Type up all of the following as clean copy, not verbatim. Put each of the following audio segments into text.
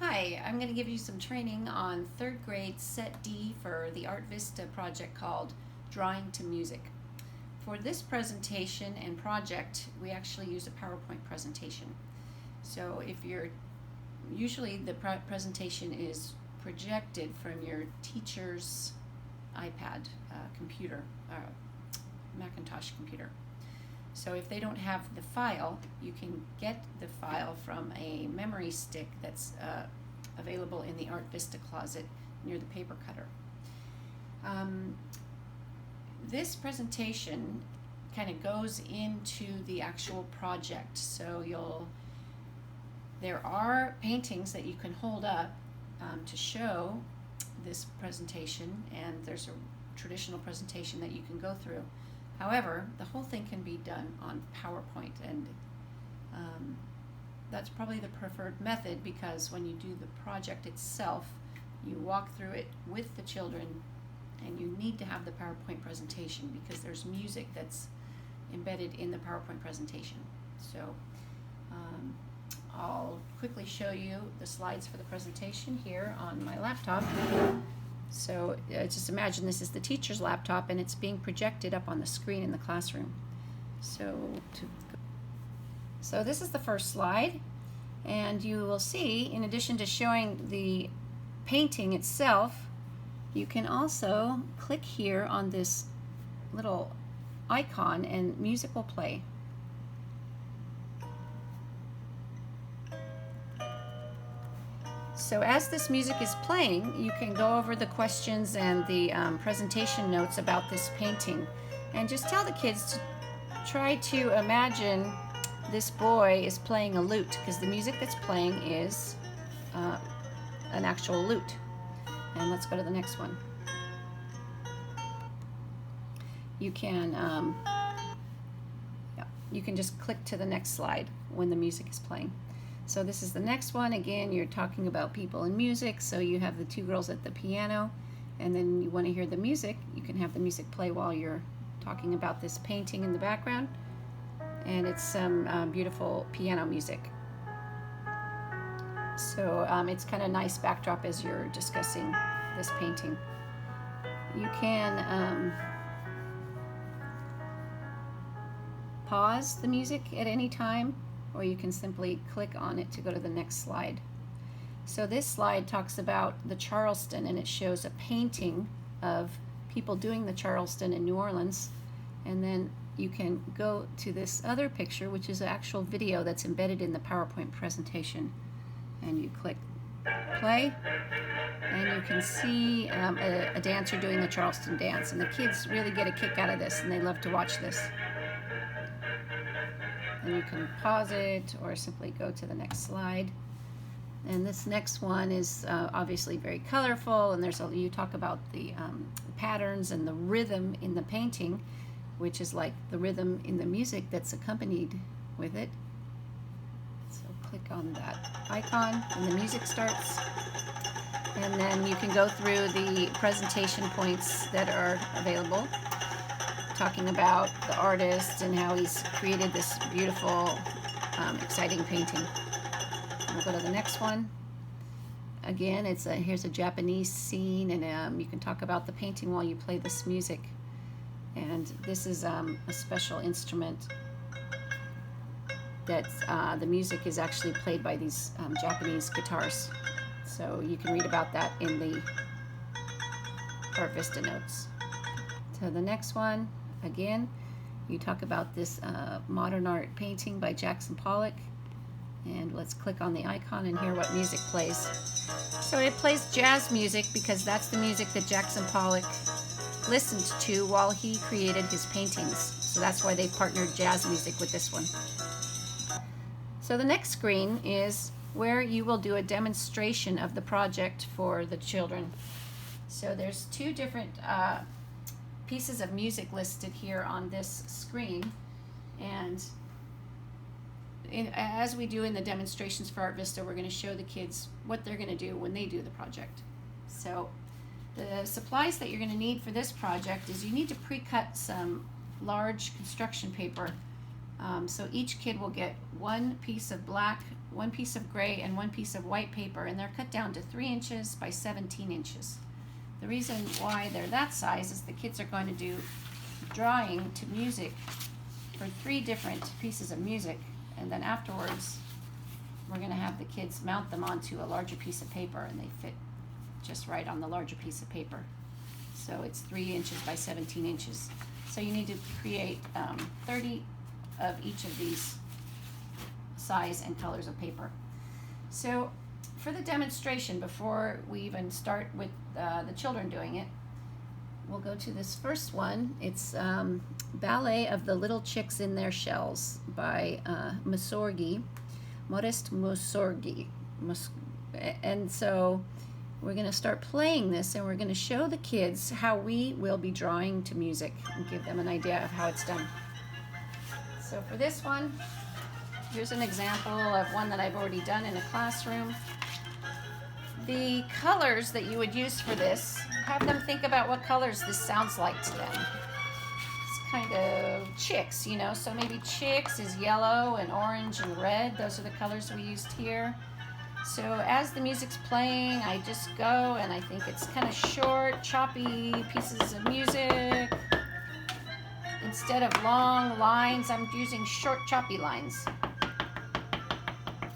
Hi, I'm going to give you some training on third grade Set D for the Art Vista project called Drawing to Music. For this presentation and project, we actually use a PowerPoint presentation. So usually the presentation is projected from your teacher's iPad computer, Macintosh computer. So if they don't have the file, you can get the file from a memory stick that's available in the Art Vista closet near the paper cutter. This presentation kind of goes into the actual project. So there are paintings that you can hold up to show this presentation, and there's a traditional presentation that you can go through. However, the whole thing can be done on PowerPoint, and that's probably the preferred method, because when you do the project itself, you walk through it with the children, and you need to have the PowerPoint presentation because there's music that's embedded in the PowerPoint presentation. So I'll quickly show you the slides for the presentation here on my laptop. So just imagine this is the teacher's laptop and it's being projected up on the screen in the classroom. So this is the first slide, and you will see, in addition to showing the painting itself, you can also click here on this little icon and music will play. So as this music is playing, you can go over the questions and the presentation notes about this painting, and just tell the kids to try to imagine this boy is playing a lute, because the music that's playing is an actual lute. And let's go to the next one. You can you can just click to the next slide when the music is playing. So this is the next one. Again, you're talking about people and music. So you have the two girls at the piano, and then you want to hear the music. You can have the music play while you're talking about this painting in the background. And it's some beautiful piano music. So it's kind of nice backdrop as you're discussing this painting. You can pause the music at any time, or you can simply click on it to go to the next slide. So this slide talks about the Charleston, and it shows a painting of people doing the Charleston in New Orleans. And then you can go to this other picture, which is an actual video that's embedded in the PowerPoint presentation. And you click play, and you can see a dancer doing the Charleston dance. And the kids really get a kick out of this, and they love to watch this. And you can pause it or simply go to the next slide. And this next one is obviously very colorful, and you talk about the patterns and the rhythm in the painting, which is like the rhythm in the music that's accompanied with it. So click on that icon and the music starts. And then you can go through the presentation points that are available, talking about the artist and how he's created this beautiful, exciting painting. We'll go to the next one. Again, here's a Japanese scene, and you can talk about the painting while you play this music. And this is a special instrument that the music is actually played by these Japanese guitars. So you can read about that in the Art Vista notes. So the next one, again, you talk about this modern art painting by Jackson Pollock. And let's click on the icon and hear what music plays. So it plays jazz music because that's the music that Jackson Pollock listened to while he created his paintings. So that's why they partnered jazz music with this one. So the next screen is where you will do a demonstration of the project for the children. So there's two different pieces of music listed here on this screen, and as we do in the demonstrations for Art Vista, we're going to show the kids what they're going to do when they do the project. So the supplies that you're going to need for this project is you need to pre-cut some large construction paper. So each kid will get one piece of black one piece of gray and one piece of white paper, and they're cut down to 3 inches by 17 inches. The reason why they're that size is the kids are going to do drawing to music for 3 different pieces of music, and then afterwards we're going to have the kids mount them onto a larger piece of paper, and they fit just right on the larger piece of paper. So it's 3 inches by 17 inches. So you need to create 30 of each of these size and colors of paper. So for the demonstration, before we even start with the children doing it, we'll go to this first one. It's Ballet of the Little Chicks in Their Shells by Modest Mussorgsky. And so we're going to start playing this, and we're going to show the kids how we will be drawing to music and give them an idea of how it's done. So for this one, here's an example of one that I've already done in a classroom. The colors that you would use for this, have them think about what colors this sounds like to them. It's kind of chicks, you know, so maybe chicks is yellow and orange and red. Those are the colors we used here. So as the music's playing, I just go and I think it's kind of short, choppy pieces of music. Instead of long lines, I'm using short, choppy lines.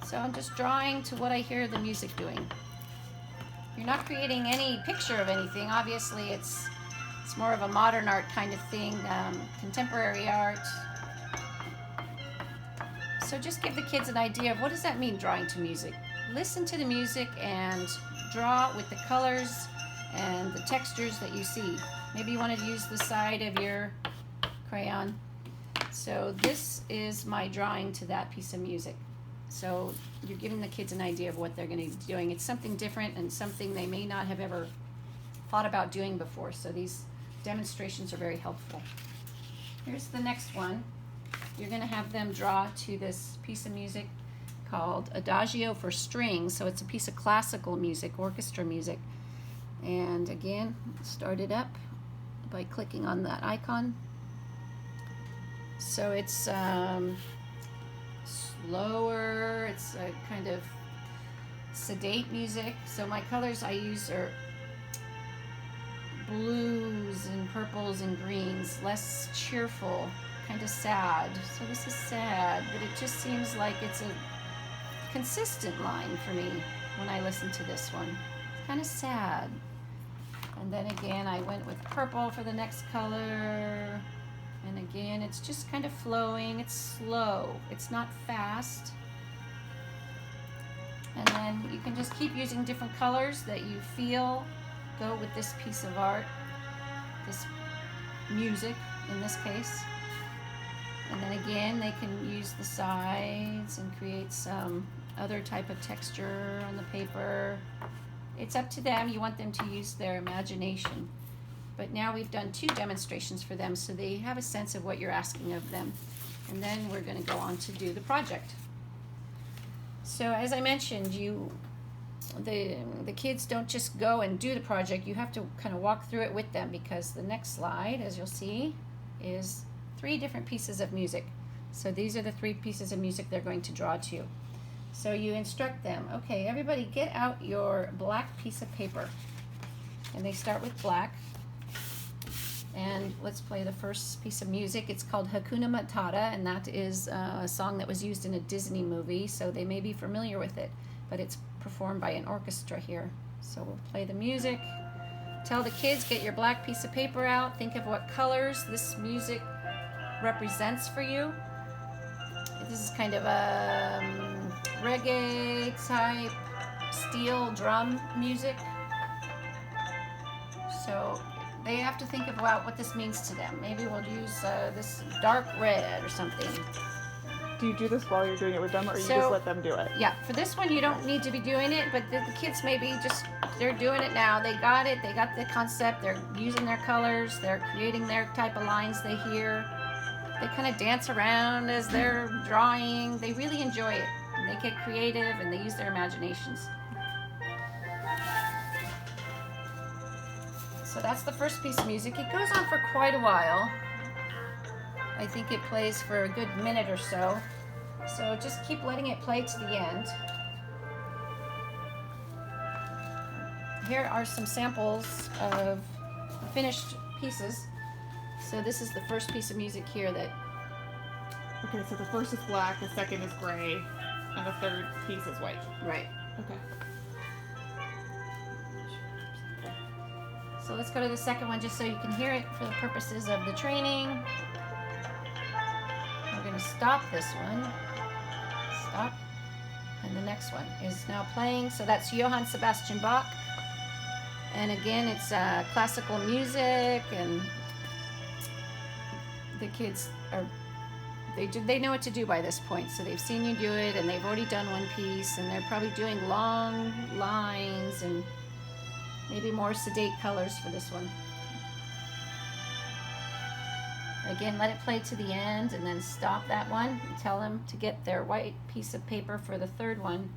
So I'm just drawing to what I hear the music doing. You're not creating any picture of anything. Obviously, it's more of a modern art kind of thing, contemporary art. So just give the kids an idea of what does that mean, drawing to music. Listen to the music and draw with the colors and the textures that you see. Maybe you want to use the side of your crayon. So this is my drawing to that piece of music. So you're giving the kids an idea of what they're going to be doing. It's something different and something they may not have ever thought about doing before. So these demonstrations are very helpful. Here's the next one. You're going to have them draw to this piece of music called Adagio for Strings. So it's a piece of classical music, orchestra music. And again, start it up by clicking on that icon. So it's slower, it's a kind of sedate music. So my colors I use are blues and purples and greens, less cheerful, kind of sad. So this is sad, but it just seems like it's a consistent line for me when I listen to this one. It's kind of sad. And then again, I went with purple for the next color. And again, it's just kind of flowing. It's slow. It's not fast. And then you can just keep using different colors that you feel go with this piece of art, this music in this case. And then again, they can use the sides and create some other type of texture on the paper. It's up to them. You want them to use their imagination. But now we've done 2 demonstrations for them, so they have a sense of what you're asking of them. And then we're going to go on to do the project. So as I mentioned, the kids don't just go and do the project. You have to kind of walk through it with them, because the next slide, as you'll see, is 3 different pieces of music. So these are the 3 pieces of music they're going to draw to. So you instruct them, okay, everybody get out your black piece of paper. And they start with black. And let's play the first piece of music. It's called Hakuna Matata, and that is a song that was used in a Disney movie, so they may be familiar with it, but it's performed by an orchestra here. So we'll play the music. Tell the kids, get your black piece of paper out. Think of what colors this music represents for you. This is kind of a reggae type steel drum music. So they have to think about what this means to them. Maybe we'll use this dark red or something. Do you do this while you're doing it with them, or you just let them do it? Yeah, for this one you don't need to be doing it, but the kids maybe just, they're doing it now. They got it, they got the concept, they're using their colors, they're creating their type of lines they hear. They kind of dance around as they're drawing. They really enjoy it. And they get creative and they use their imaginations. So that's the first piece of music. It goes on for quite a while. I think it plays for a good minute or so. So just keep letting it play to the end. Here are some samples of finished pieces. So this is the first piece of music here that... Okay, so the first is black, the second is gray, and the third piece is white. Right. Okay. So let's go to the second one just so you can hear it for the purposes of the training. We're going to stop this one. Stop. And the next one is now playing. So that's Johann Sebastian Bach. And again, it's classical music, and the kids are, they know what to do by this point. So they've seen you do it, and they've already done one piece, and they're probably doing long lines and maybe more sedate colors for this one. Again, let it play to the end and then stop that one and tell them to get their white piece of paper for the third one.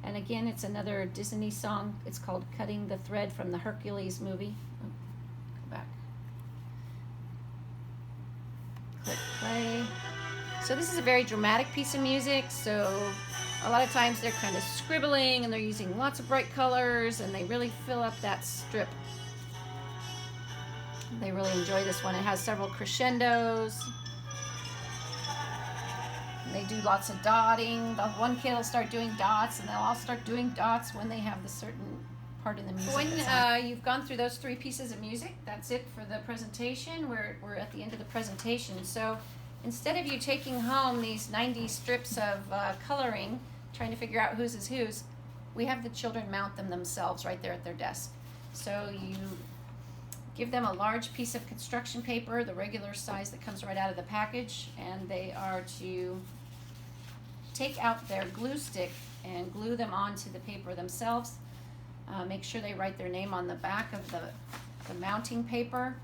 And again, it's another Disney song. It's called Cutting the Thread from the Hercules movie. Oh, go back. Click play. So this is a very dramatic piece of music. So a lot of times they're kind of scribbling and they're using lots of bright colors, and they really fill up that strip. They really enjoy this one. It has several crescendos. And they do lots of dotting. The one kid will start doing dots, and they'll all start doing dots when they have the certain part in the music. When you've gone through those three pieces of music, that's it for the presentation. We're at the end of the presentation. So instead of you taking home these 90 strips of coloring, trying to figure out whose is whose, we have the children mount them themselves right there at their desk. So you give them a large piece of construction paper, the regular size that comes right out of the package, and they are to take out their glue stick and glue them onto the paper themselves. Make sure they write their name on the back of the mounting paper,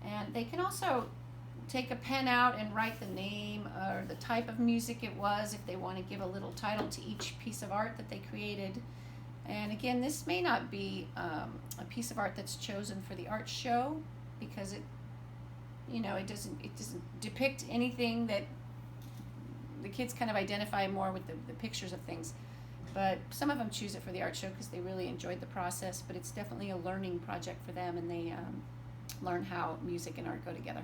and they can also take a pen out and write the name or the type of music it was if they want to give a little title to each piece of art that they created. And again, this may not be a piece of art that's chosen for the art show, because it doesn't depict anything that the kids kind of identify more with the pictures of things. But some of them choose it for the art show because they really enjoyed the process. But it's definitely a learning project for them, and they learn how music and art go together.